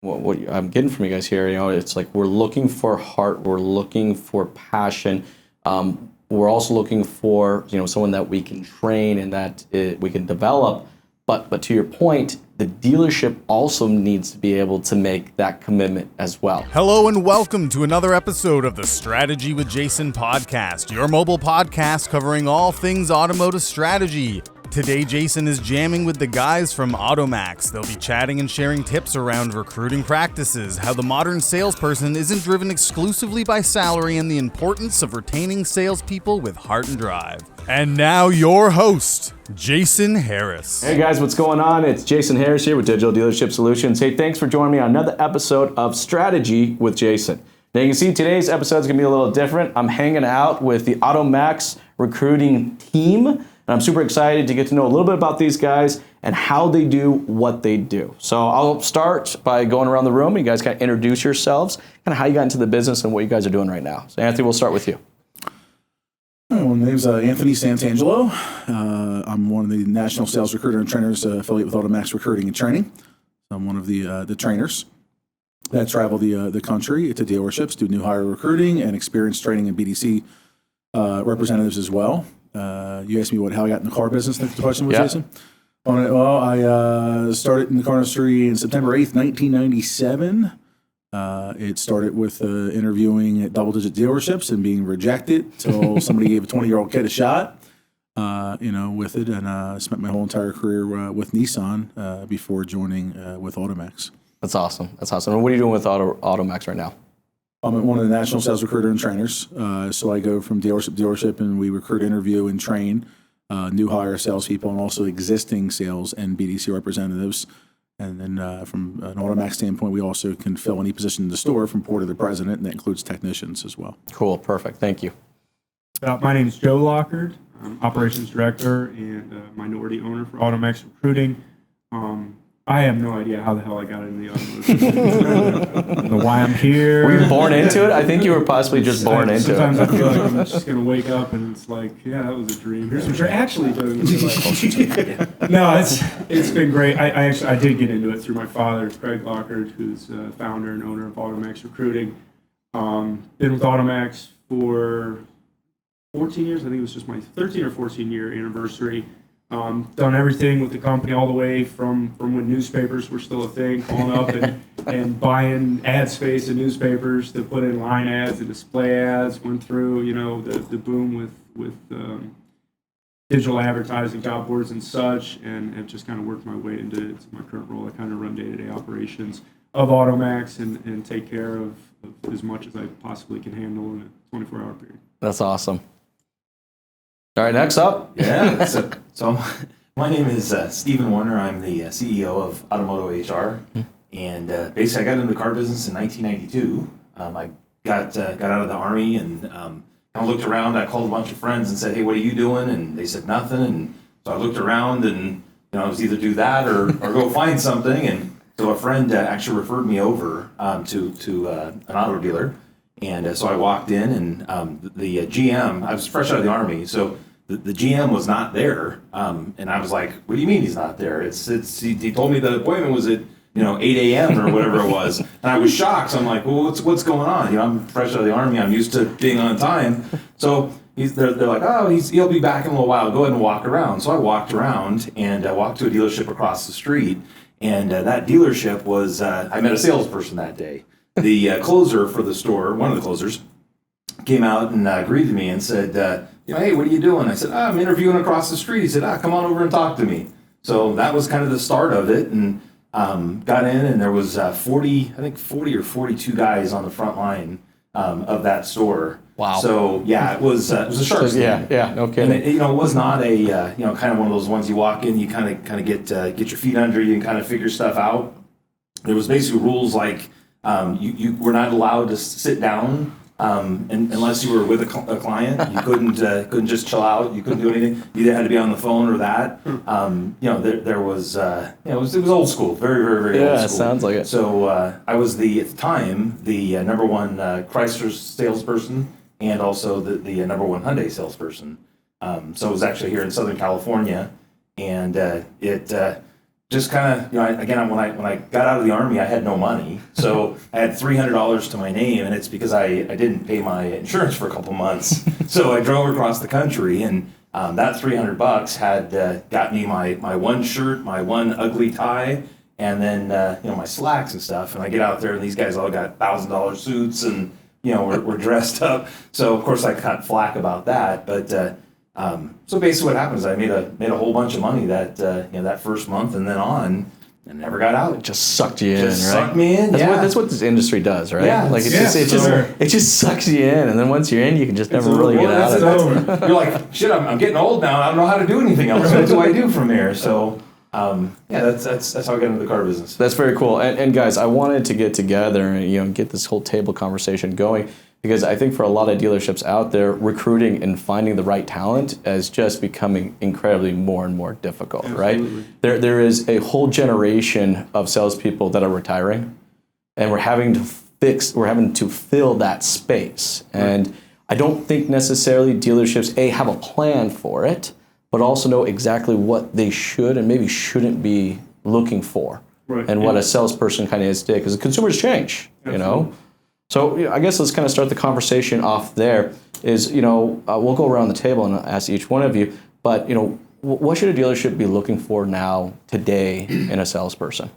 what I'm getting from you guys here, it's like we're looking for heart, we're looking for passion. We're also looking for someone that we can train and that we can develop. But to your point, the dealership also needs to be able to make that commitment as well. Hello and welcome to another episode of the Strategy with Jason podcast, your mobile podcast covering all things automotive strategy. Today, Jason is jamming with the guys from AutoMax. They'll be chatting and sharing tips around recruiting practices, how the modern salesperson isn't driven exclusively by salary, and the importance of retaining salespeople with heart and drive. And now your host, Jason Harris. Hey guys, what's going on? It's Jason Harris here with Digital Dealership Solutions. Hey, thanks for joining me on another episode of Strategy with Jason. Now you can see today's episode is going to be a little different. I'm hanging out with the AutoMax recruiting team, and I'm super excited to get to know a little bit about these guys and how they do what they do. So I'll start by going around the room. You guys kind of introduce yourselves, kind of how you got into the business and what you guys are doing right now. So Anthony, we'll start with you. My name's Anthony Santangelo. I'm one of the national sales recruiter and trainers affiliate with AutoMax Recruiting and Training. I'm one of the trainers that travel the country to dealerships, do new hire recruiting and experience training and BDC representatives as well. You asked me how I got in the car business. That's the question was, Jason? Well, I started in the car industry in September 8th, 1997. It started with interviewing at double-digit dealerships and being rejected till somebody gave a 20-year-old kid a shot, with it. And spent my whole entire career with Nissan before joining with AutoMax. That's awesome. That's awesome. And what are you doing with AutoMax right now? I'm one of the national sales recruiter and trainers. So I go from dealership to dealership, and we recruit, interview, and train new hire salespeople and also existing sales and BDC representatives. And then from an AutoMax standpoint, we also can fill any position in the store from porter to president, and that includes technicians as well. Cool. Perfect. Thank you. My name is Joe Lockard. I'm operations director and minority owner for AutoMax Recruiting. I have no idea how the hell I got into the automotive. I don't know why I'm here. Were you born into it? I think you were possibly just born into it. Sometimes I feel like I'm just going to wake up and it's like, yeah, that was a dream. Here's some dream. Actually, no, it's been great. I did get into it through my father, Craig Lockard, who's founder and owner of AutoMax Recruiting. Been with AutoMax for 14 years. I think it was just my 13 or 14 year anniversary. Done everything with the company all the way from when newspapers were still a thing, calling up and buying ad space in newspapers to put in line ads and display ads. Went through, the boom with digital advertising, job boards and such, and have just kind of worked my way into my current role. I kind of run day-to-day operations of AutoMax and take care of as much as I possibly can handle in a 24-hour period. That's awesome. All right, next up. Yeah, so my name is Steven Warner. I'm the CEO of AutomotoHR, and basically I got into the car business in 1992. I got out of the Army and kind of looked around. I called a bunch of friends and said, hey, what are you doing? And they said nothing, and so I looked around and I was either do that or go find something. And so a friend actually referred me over to an auto dealer. And so I walked in, and the GM, I was fresh out of the Army, so the GM was not there. And I was like, what do you mean he's not there? He told me the appointment was at 8 a.m. or whatever it was. And I was shocked. So I'm like, well, what's going on? I'm fresh out of the Army. I'm used to being on time. So they're like, oh, he'll be back in a little while. Go ahead and walk around. So I walked around and walked to a dealership across the street. And that dealership was, I met a salesperson that day. The closer for the store, one of the closers, came out and greeted me and said, hey, what are you doing? I said, I'm interviewing across the street. He said, come on over and talk to me. So that was kind of the start of it, and got in, and there was 40 or 42 guys on the front line of that store. Wow. So yeah, it was a shark stand. Yeah, no kidding. And it was not a kind of one of those ones you walk in, you kind of get your feet under you and kind of figure stuff out. There was basically rules like you were not allowed to sit down unless you were with a client. You couldn't just chill out. You couldn't do anything. You either had to be on the phone or that. There was it was old school, very very very old school. Yeah, sounds like it. So I was at the time the number one Chrysler salesperson and also the number one Hyundai salesperson. So it was actually here in Southern California, and it just kind of, when I got out of the Army, I had no money. So I had $300 to my name, and it's because I didn't pay my insurance for a couple months. So I drove across the country, and that $300 had got me my one shirt, my one ugly tie, and then my slacks and stuff. And I get out there, and these guys all got $1,000 suits, and we're dressed up. So of course I got flack about that, but so basically what happens, I made a whole bunch of money that first month, and then on, and never got out. It just sucked you in, right? Sucked me in. That's what this industry does, right? Yeah, like it just sucks you in, and then once you're in, you can just never really get out of it. You're like, shit, I'm getting old now. I don't know how to do anything else. What do I do from there? So. That's how I got into the car business. That's very cool. And guys, I wanted to get together and get this whole table conversation going, because I think for a lot of dealerships out there, recruiting and finding the right talent is just becoming incredibly more and more difficult, Absolutely. right? There is a whole generation of salespeople that are retiring, and we're having to fill that space. And I don't think necessarily dealerships have a plan for it, but also know exactly what they should and maybe shouldn't be looking for, and what a salesperson kind of is today, because the consumers change, Absolutely. So I guess let's kind of start the conversation off there. We'll go around the table and ask each one of you, but what should a dealership be looking for now, today, in a salesperson?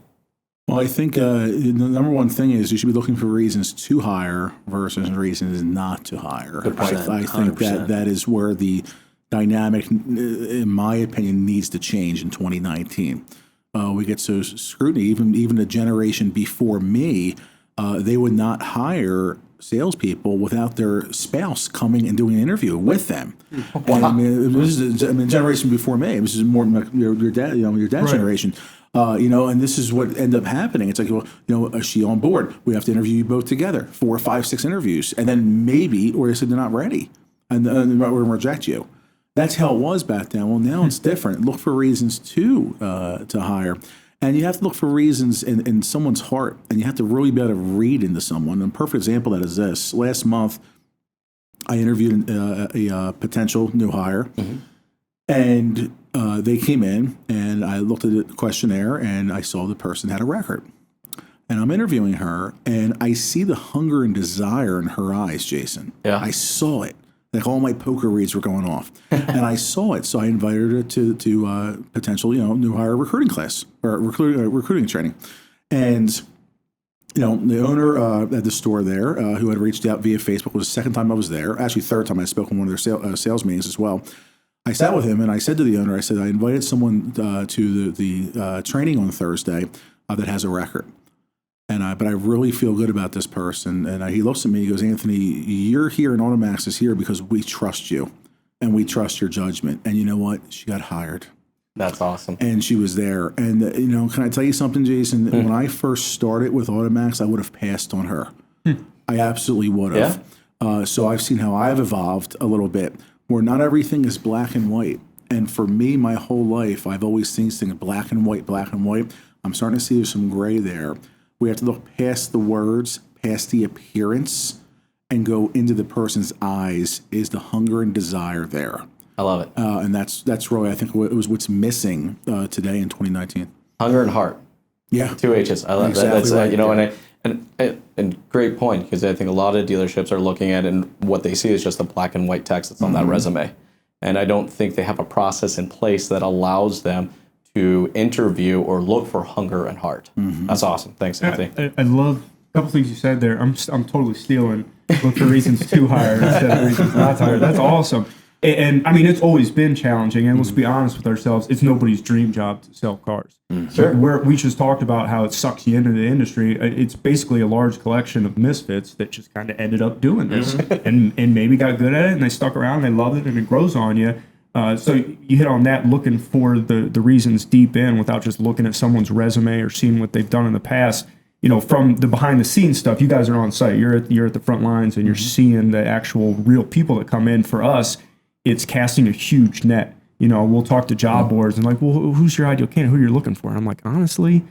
Well, I think the number one thing is you should be looking for reasons to hire versus reasons not to hire. Good point. I think that is where the dynamic, in my opinion, needs to change in 2019. We get so scrutiny, even the generation before me, they would not hire salespeople without their spouse coming and doing an interview with them. Wow. And this is generation before me. This is more your dad, your dad's generation. And this is what ended up happening. It's like, is she on board? We have to interview you both together, 4, 5, 6 interviews, and then maybe, or they said they're not ready, and we're going to reject you. That's how it was back then. Well, now it's different. Look for reasons to hire. And you have to look for reasons in someone's heart, and you have to really be able to read into someone. And a perfect example of that is this. Last month, I interviewed a potential new hire, and they came in, and I looked at the questionnaire, and I saw the person had a record. And I'm interviewing her, and I see the hunger and desire in her eyes, Jason. Yeah. I saw it. Like all my poker reads were going off, and I saw it. So I invited her to potential, new hire recruiting class or recruiting training. And the owner at the store there, who had reached out via Facebook, was the second time I was there. Actually, third time I spoke in one of their sales meetings as well. I sat with him and I said to the owner, I said, I invited someone to the training on Thursday that has a record. But I really feel good about this person. And he looks at me, he goes, Anthony, you're here and AutoMax is here because we trust you and we trust your judgment. And you know what? She got hired. That's awesome. And she was there. And, can I tell you something, Jason? When I first started with AutoMax, I would have passed on her. I absolutely would have. Yeah. So I've seen how I've evolved a little bit, where not everything is black and white. And for me, my whole life, I've always seen things black and white, black and white. I'm starting to see there's some gray there. We have to look past the words, past the appearance, and go into the person's eyes. Is the hunger and desire there? I love it. And that's really, I think, what's missing today in 2019. Hunger and heart. Yeah. 2 H's. I love Exactly that. right. And great point, because I think a lot of dealerships are looking at it, and what they see is just the black and white text that's on that resume. And I don't think they have a process in place that allows them to interview or look for hunger and heart. That's awesome. Thanks, Anthony. I love a couple things you said there. I'm totally stealing. Look for reasons to hire instead of reasons not to hire. That's awesome. And I mean, it's always been challenging. And let's be honest with ourselves, it's nobody's dream job to sell cars. Sure. We just talked about how it sucks you into the industry. It's basically a large collection of misfits that just kind of ended up doing this, and maybe got good at it, and they stuck around, they love it, and it grows on you. So you hit on that, looking for the reasons deep in without just looking at someone's resume or seeing what they've done in the past. From the behind the scenes stuff, you guys are on site. You're at the front lines, and you're seeing the actual real people that come in. For us, it's casting a huge net. We'll talk to job boards and like, well, who's your ideal candidate? Who you're looking for? And I'm like, honestly,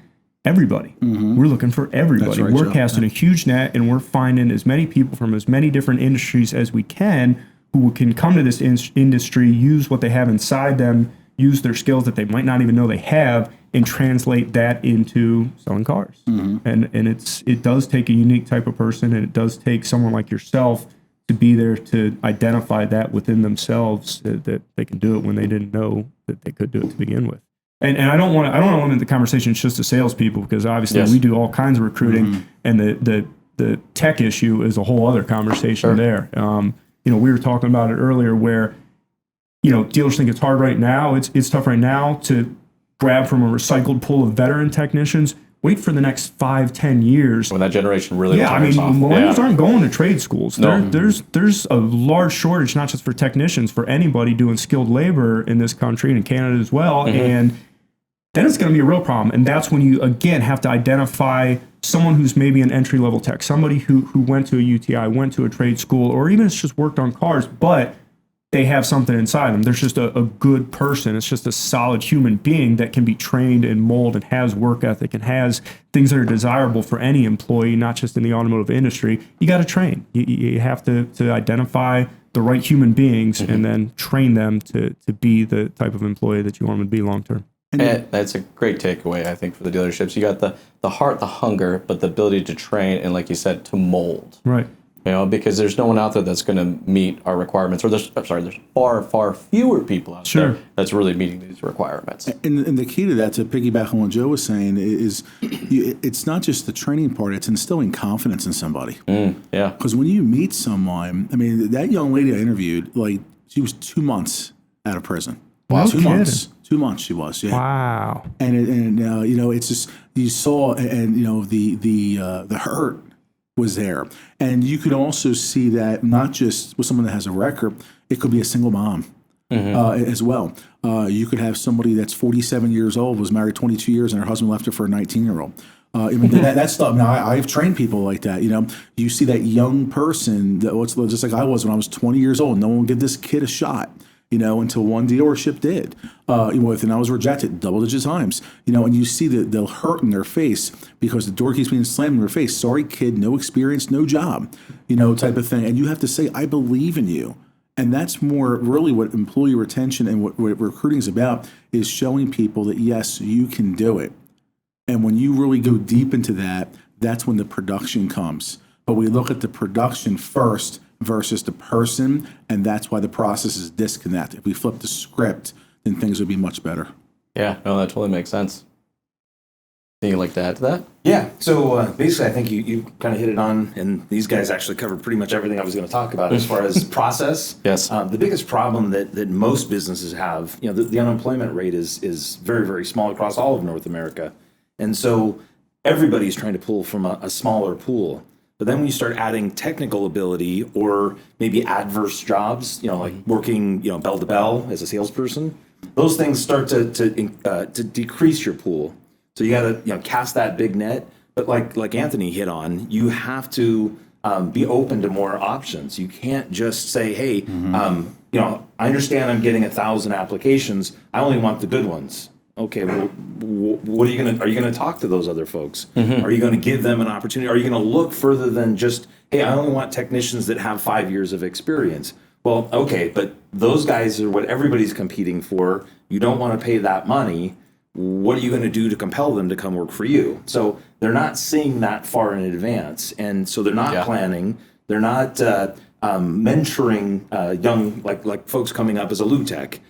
everybody. We're looking for everybody. Right, we're Joe. casting a huge net, and we're finding as many people from as many different industries as we can who can come to this industry, use what they have inside them, use their skills that they might not even know they have, and translate that into selling cars. And it does take a unique type of person, and it does take someone like yourself to be there to identify that within themselves, that they can do it when they didn't know that they could do it to begin with. And I don't want to limit the conversation just to salespeople, because obviously we do all kinds of recruiting, and the tech issue is a whole other conversation there. We were talking about it earlier, where dealers think it's hard right now. It's tough right now to grab from a recycled pool of veteran technicians. Wait for the next 5-10 years when that generation really millennials aren't going to trade schools. There's a large shortage, not just for technicians, for anybody doing skilled labor in this country and in Canada as well. And then it's going to be a real problem. And that's when you, again, have to identify someone who's maybe an entry-level tech, somebody who went to a UTI, went to a trade school, or even has just worked on cars, but they have something inside them. There's just a good person. It's just a solid human being that can be trained and molded and has work ethic and has things that are desirable for any employee, not just in the automotive industry. You got to train. You have to identify the right human beings and then train them to be the type of employee that you want them to be long term. And that's a great takeaway, I think, for the dealerships. You got the heart, the hunger, but the ability to train and, like you said, to mold. Right. Because there's no one out there that's going to meet our requirements, or there's far, far fewer people out there that's really meeting these requirements. And the key to that, to piggyback on what Joe was saying, is it's not just the training part, it's instilling confidence in somebody. Because when you meet someone, I mean, that young lady I interviewed, she was 2 months out of prison. Wow. 2 months. 2 months she was. Yeah. Wow. And it's just, you saw, and the hurt was there. And you could also see that not just with someone that has a record, it could be a single mom as well. You could have somebody that's 47 years old, was married 22 years, and her husband left her for a 19-year-old. That stuff. Now, I've trained people like that. You see that young person, just like I was when I was 20 years old. No one would give this kid a shot. Until one dealership did. And I was rejected double-digit times. And you see the hurt in their face because the door keeps being slammed in their face. Sorry, kid, no experience, no job, type of thing. And you have to say, I believe in you. And that's more really what employee retention and what recruiting is about, is showing people that, yes, you can do it. And when you really go deep into that, that's when the production comes. But we look at the production first versus the person, and that's why the process is disconnected. If we flip the script, then things would be much better. Yeah, no, that totally makes sense. Anything you'd like to add to that? Yeah, so basically I think you kind of hit it on, and these guys actually covered pretty much everything I was going to talk about as far as process. Yes. The biggest problem that most businesses have, the unemployment rate is very, very small across all of North America. And so everybody's trying to pull from a smaller pool. But then when you start adding technical ability or maybe adverse jobs, like working, bell to bell as a salesperson, those things start to decrease your pool. So you got to cast that big net. But like Anthony hit on, you have to be open to more options. You can't just say, hey, I understand I'm getting 1,000 applications. I only want the good ones. Okay, well, what are you gonna talk to those other folks? Are you gonna give them an opportunity? Are you gonna look further than just, hey, I only want technicians that have 5 years of experience? Well, okay, but those guys are what everybody's competing for. You don't want to pay that money. What are you gonna do to compel them to come work for you? So they're not seeing that far in advance, and so they're not planning. They're not mentoring young like folks coming up as a lube tech.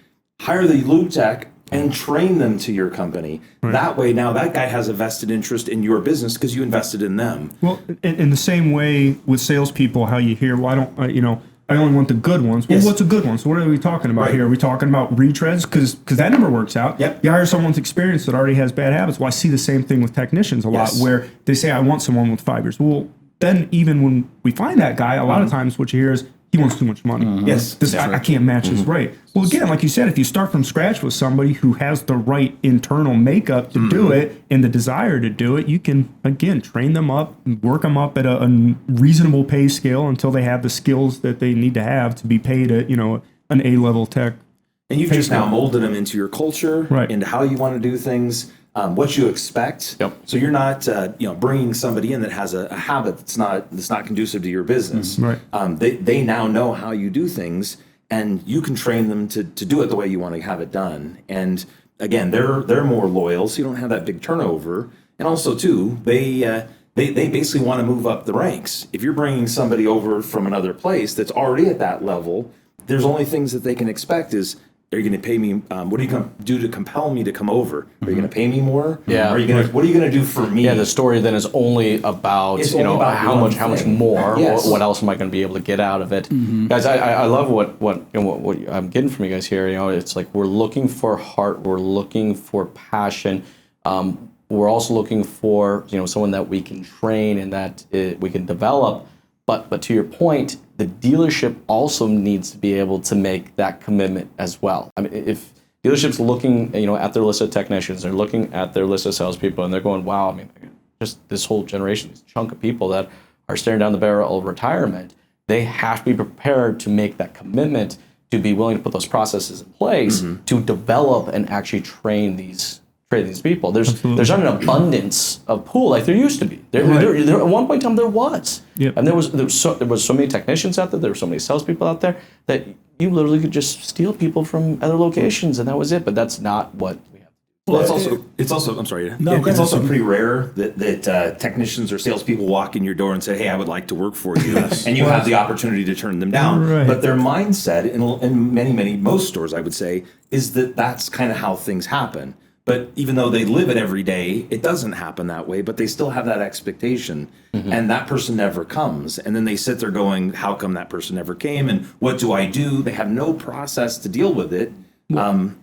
Hire the lube tech and train them to your company. Right. That way, now that guy has a vested interest in your business because you invested in them. Well, in the same way with salespeople, how you hear, well, I only want the good ones. Well, what's a good one? So what are we talking about here? Are we talking about retreads? Because that never works out. Yep. You hire someone with experience that already has bad habits. Well, I see the same thing with technicians a lot, where they say, I want someone with 5 years. Well, then even when we find that guy, a lot of times what you hear is, he wants too much money. Yes. I can't match his rate. Well, again, like you said, if you start from scratch with somebody who has the right internal makeup to do it and the desire to do it, you can, again, train them up, work them up at a reasonable pay scale until they have the skills that they need to have to be paid at, an A-level tech. And you've just now molded them into your culture, into how you want to do things, what you expect. Yep. So you're not, bringing somebody in that has a habit that's not conducive to your business. Right. They now know how you do things, and you can train them to do it the way you want to have it done. And again, they're more loyal, so you don't have that big turnover. And also, too, they basically want to move up the ranks. If you're bringing somebody over from another place that's already at that level, there's only things that they can expect is, are you going to pay me? What are you going to do to compel me to come over? Are you going to pay me more? Yeah. What are you going to do for me? Yeah, the story then is only about how much more. Yes. What else am I going to be able to get out of it, guys? I love what I'm getting from you guys here. It's like we're looking for heart, we're looking for passion. We're also looking for someone that we can train and that we can develop. But to your point, the dealership also needs to be able to make that commitment as well. I mean, if dealerships looking at their list of technicians, they're looking at their list of salespeople, and they're going, wow, I mean, just this whole generation, this chunk of people that are staring down the barrel of retirement, they have to be prepared to make that commitment, to be willing to put those processes in place to develop and actually train these people. There's not an abundance of pool like there used to be. There at one point in time there was, and there was so many technicians out there were so many salespeople out there that you literally could just steal people from other locations, and that was it. But that's not what we have. Well, it's also. I'm sorry. It's also pretty rare that technicians or salespeople walk in your door and say, "Hey, I would like to work for you," and you have the opportunity to turn them down. Right. But their mindset, in most stores, I would say, is that that's kind of how things happen. But even though they live it every day, it doesn't happen that way, but they still have that expectation, and that person never comes. And then they sit there going, how come that person never came? And what do I do? They have no process to deal with it. Go ahead.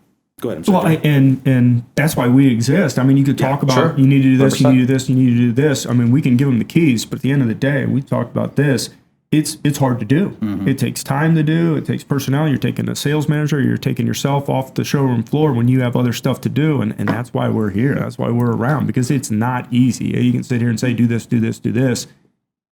I'm sorry. Well, and that's why we exist. I mean, you could talk about you need to do this, 100%. you need to do this, you need to do this. I mean, we can give them the keys, but at the end of the day, we talked about this. It's hard to do. It takes time to do. It takes personnel. You're taking a sales manager. You're taking yourself off the showroom floor when you have other stuff to do. And that's why we're here. That's why we're around, because it's not easy. You can sit here and say, do this, do this, do this.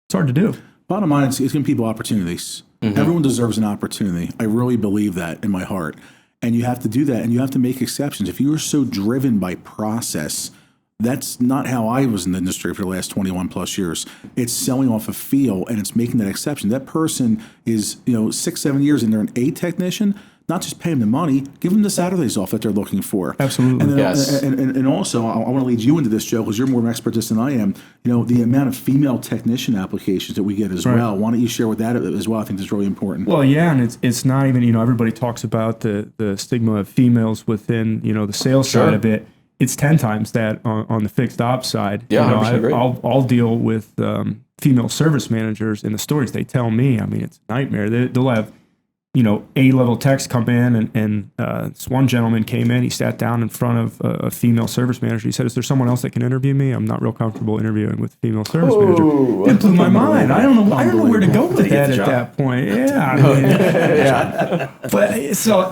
It's hard to do. Bottom line, it's giving people opportunities. Everyone deserves an opportunity. I really believe that in my heart. And you have to do that, and you have to make exceptions. If you are so driven by process, that's not how I was in the industry for the last 21 plus years. It's selling off a feel, and it's making that exception. That person is, 6-7 years and they're an A technician. Not just pay them the money, give them the Saturdays off that they're looking for. Absolutely. And then, Yes. and also, I want to lead you into this, Joe, because you're more of an expert at this than I am. The amount of female technician applications that we get as well. Why don't you share with that as well? I think that's really important. Well, yeah, and it's not even, everybody talks about the stigma of females within, the sales side of it. It's 10 times that on the fixed ops side. Yeah, I'll deal with female service managers in the stores. They tell me, I mean, it's a nightmare. They'll have, A-level techs come in, and this one gentleman came in. He sat down in front of a female service manager. He said, "Is there someone else that can interview me? I'm not real comfortable interviewing with a female service manager." It blew my mind. I don't know where to go with that at that point. Yeah, I mean, But so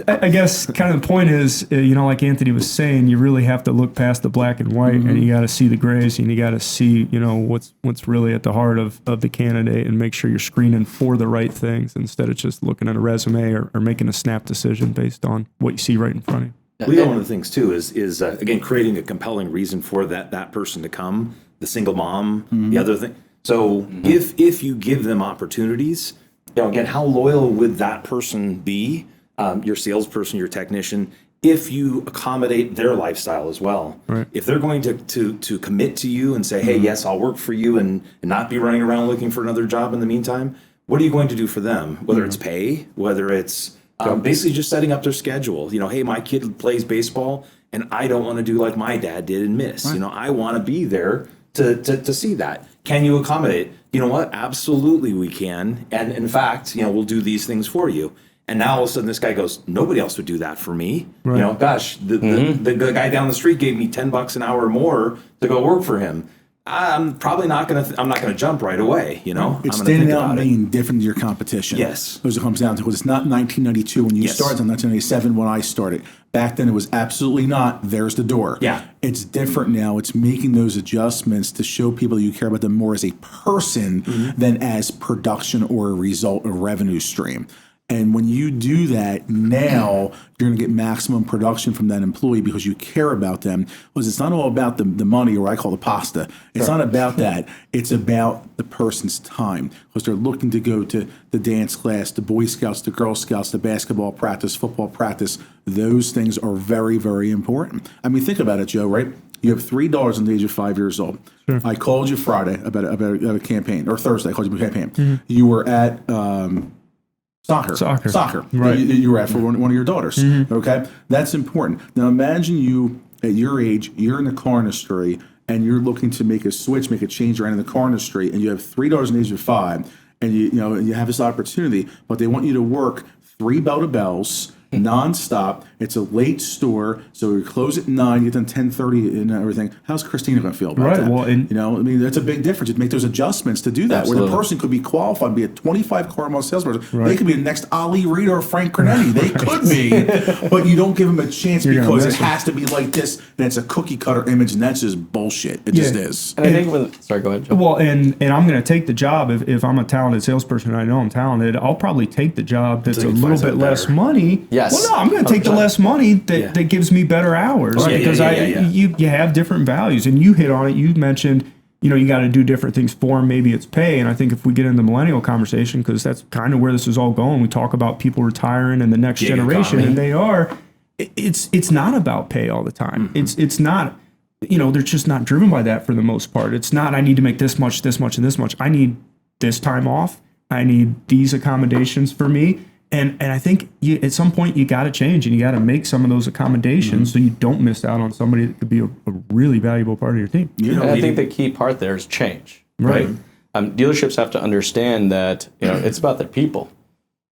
I guess kind of the point is, like Anthony was saying, you really have to look past the black and white, and you got to see the grays, and you got to see, what's really at the heart of the candidate, and make sure you're screening for the right things instead of just looking at a resume or making a snap decision based on what you see right in front of you. Well, one of the things too is again creating a compelling reason for that person to come. The single mom, the other thing. So if you give them opportunities, again, how loyal would that person be? Your salesperson, your technician, if you accommodate their lifestyle as well. Right. If they're going to commit to you and say, "Hey, yes, I'll work for you," and not be running around looking for another job in the meantime. What are you going to do for them? Whether it's pay, whether it's basically just setting up their schedule. Hey, my kid plays baseball, and I don't want to do like my dad did and miss. Right. I want to be there to see that. Can you accommodate? You know what? Absolutely, we can. And in fact, we'll do these things for you. And now all of a sudden, this guy goes, "Nobody else would do that for me." Right. Gosh, the guy down the street gave me $10 an hour more to go work for him. I'm probably not going to. I'm not going to jump right away. It's standing out and being different than your competition. Yes, as it comes down to it. It's not 1992 when you started. It's 1997 when I started. Back then, it was absolutely not. There's the door. Yeah, it's different now. It's making those adjustments to show people that you care about them more as a person than as production or a result or revenue stream. And when you do that, now you're going to get maximum production from that employee because you care about them. Because it's not all about the money, or what I call the pasta. It's not about that. It's about the person's time, because they're looking to go to the dance class, the Boy Scouts, the Girl Scouts, the basketball practice, football practice. Those things are very, very important. I mean, think about it, Joe, right? You have 3 daughters on the age of 5 years old. Sure. I called you Friday about a campaign, or Thursday, I called you about a campaign. Mm-hmm. You were at Soccer. Right. You were at for one of your daughters. Mm-hmm. Okay? That's important. Now imagine you, at your age, you're in the car industry, and you're looking to make a switch, make a change around in the car industry, and you have 3 daughters on the age of 5, and you have this opportunity, but they want you to work 3 bell to bells, nonstop. It's a late store, so we close at 9, you get done 10:30 and everything. How's Christina going to feel about that? Well, that's a big difference. You make those adjustments to do that. Absolutely. Where the person could be qualified, be a 25 car mile salesperson. They could be the next Ali Reed or Frank Cornetti. They could be, but you don't give them a chance because it has to be like this, and it's a cookie cutter image, and that's just bullshit. It just is. And I think sorry, go ahead, Joe. Well, and I'm going to take the job if I'm a talented salesperson and I know I'm talented. I'll probably take the job that's a little bit less money. Yes. Well, no, I'm going to take the less money that gives me better hours because you have different values, and you hit on it. You mentioned you got to do different things for them. Maybe it's pay, and I think if we get in the millennial conversation, because that's kind of where this is all going, we talk about people retiring and the next generation, and it's not about pay all the time. Mm-hmm. It's not. They're just not driven by that for the most part. It's not, I need to make this much, and this much. I need this time off. I need these accommodations for me. And I think at some point you got to change, and you got to make some of those accommodations so you don't miss out on somebody that could be a really valuable part of your team. And I think the key part there is change, right? Dealerships have to understand that it's about their people.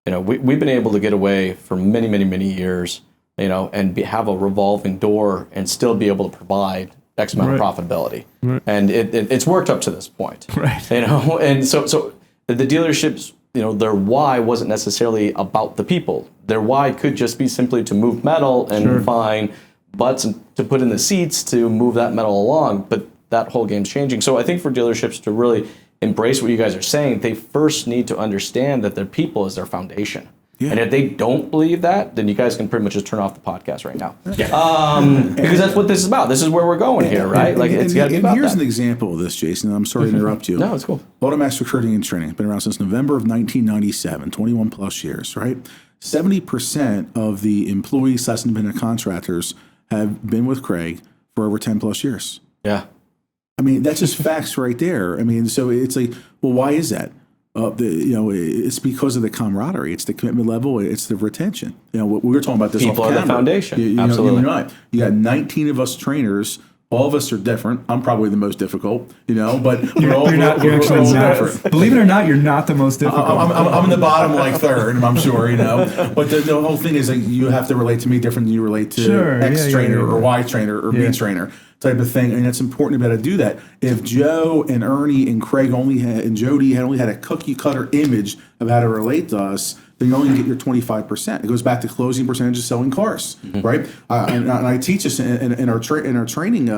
We've been able to get away for many, many, many years, and have a revolving door and still be able to provide X amount of profitability. Right. And it's worked up to this point. Right. And so the dealerships, their why wasn't necessarily about the people. Their why could just be simply to move metal and find butts to put in the seats to move that metal along. But that whole game's changing. So I think for dealerships to really embrace what you guys are saying, they first need to understand that their people is their foundation. Yeah. And if they don't believe that, then you guys can pretty much just turn off the podcast right now. Yeah. Because that's what this is about. This is where we're going here, right? It's got to be about here's that. an example of this, Jason. I'm sorry to interrupt you. No, it's cool. AutoMax Recruiting and Training. Been around since November of 1997, 21 plus years, right? 70% of the employees / independent contractors have been with Craig for over 10 plus years. Yeah. I mean, that's just facts right there. I mean, so it's like, well, why is that? It's because of the camaraderie. It's the commitment level. It's the retention. We were talking about this. People off are camera. the foundation. Absolutely. You got 19 of us trainers. All of us are different. I'm probably the most difficult, but we're all different. Believe it or not, you're not the most difficult. I'm in the bottom third, I'm sure, But the whole thing is you have to relate to me different than you relate to X trainer or Y trainer or B trainer type of thing, and it's important to be able to do that. If Joe and Ernie and Craig and Jody had only had a cookie cutter image of how to relate to us, then you only get your 25%. It goes back to closing percentage of selling cars, right? And I teach this in our training, our trainings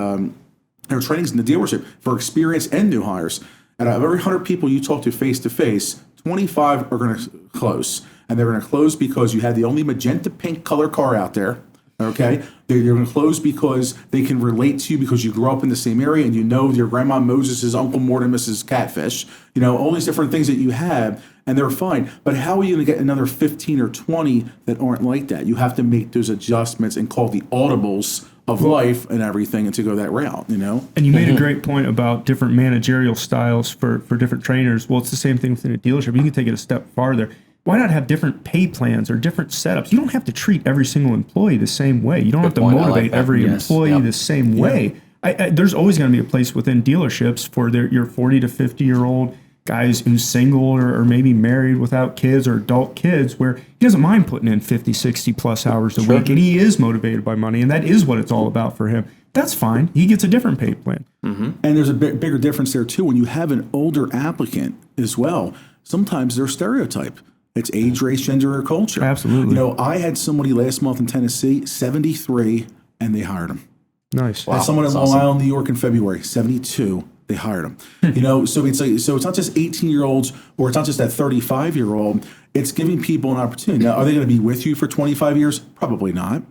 in the dealership for experienced and new hires. And out of every 100 people you talk to face, 25 are going to close, and they're going to close because you had the only magenta pink color car out there. Okay, they're going to close because they can relate to you because you grew up in the same area and your grandma Moses' Uncle Mortimus's catfish. All these different things that you have, and they're fine. But how are you going to get another 15 or 20 that aren't like that? You have to make those adjustments and call the audibles of life and everything, and to go that route. And you made a great point about different managerial styles for different trainers. Well, it's the same thing within a dealership. You can take it a step farther. Why not have different pay plans or different setups? You don't have to treat every single employee the same way. You don't have to motivate every employee the same way. There's always going to be a place within dealerships for your 40 to 50-year-old guys who's single or maybe married without kids or adult kids, where he doesn't mind putting in 50, 60 plus hours a week, and he is motivated by money, and that is what it's all about for him. That's fine. He gets a different pay plan. Mm-hmm. And there's a bigger difference there, too. When you have an older applicant as well, sometimes they're stereotype. It's age, race, gender, or culture. Absolutely. I had somebody last month in Tennessee, 73, and they hired him. Nice. I had someone in Long Island, New York in February, 72. they hired them. So it's like, so it's not just 18-year-olds, or it's not just that 35-year-old. It's giving people an opportunity. Now, are they going to be with you for 25 years? Probably not.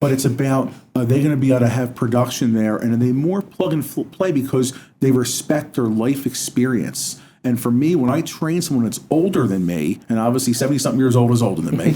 But it's about, are they going to be able to have production there, and are they more plug and play because they respect their life experience? And for me, when I train someone that's older than me, and obviously 70-something years old is older than me,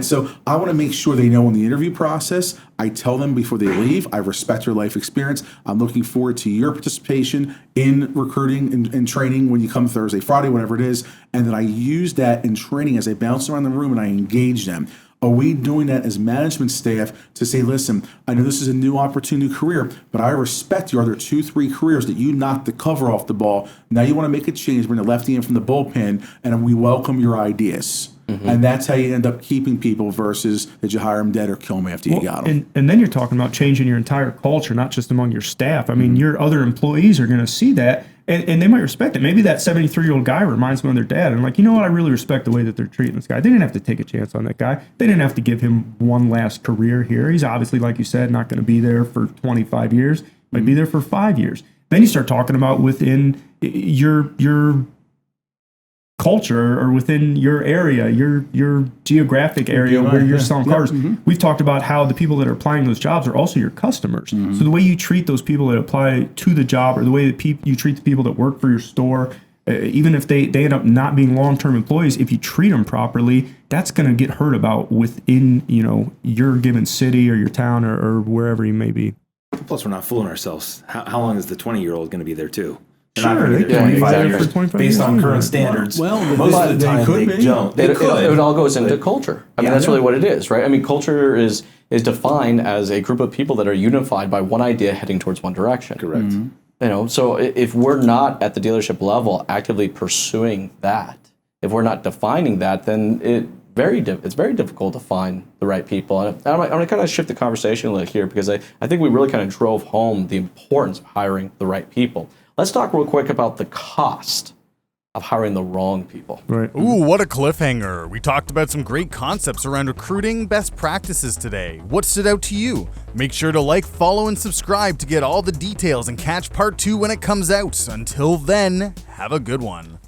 so I want to make sure they know in the interview process, I tell them before they leave, I respect your life experience. I'm looking forward to your participation in recruiting and training when you come Thursday, Friday, whatever it is. And then I use that in training as I bounce around the room and I engage them. Are we doing that as management staff to say, listen, I know this is a new opportunity career, but I respect your other 2-3 careers that you knocked the cover off the ball. Now you want to make a change, bring the lefty in from the bullpen, and we welcome your ideas. And that's how you end up keeping people versus did you hire them dead or kill them after you got them. And then you're talking about changing your entire culture, not just among your staff. I mean, your other employees are going to see that, and they might respect it. Maybe that 73-year-old guy reminds them of their dad, and like, you know what, I really respect the way that they're treating this guy. They didn't have to take a chance on that guy. They didn't have to give him one last career here. He's obviously, like you said, not going to be there for 25 years. Might be there for 5 years. Then you start talking about within your culture or within your area, your geographic area where you're selling cars. We've talked about how the people that are applying those jobs are also your customers. So the way you treat those people that apply to the job, or the way that you treat the people that work for your store, even if they end up not being long-term employees, if you treat them properly, that's going to get heard about within your given city or your town or wherever you may be. Plus, we're not fooling ourselves. How long is the 20-year-old going to be there too? Sure, They're not going to be there 25 years. For 25 based years. on current standards. Well, most of the they time could they be. don't. They It could. all goes into culture. I mean, that's really what it is, right? I mean, culture is defined as a group of people that are unified by one idea heading towards one direction. Correct. So if we're not at the dealership level actively pursuing that, if we're not defining that, then it's very difficult to find the right people. And I'm going to kind of shift the conversation a little here, because I think we really kind of drove home the importance of hiring the right people. Let's talk real quick about the cost of hiring the wrong people. Right. Ooh, what a cliffhanger. We talked about some great concepts around recruiting best practices today. What stood out to you? Make sure to like, follow, and subscribe to get all the details and catch part 2 when it comes out. Until then, have a good one.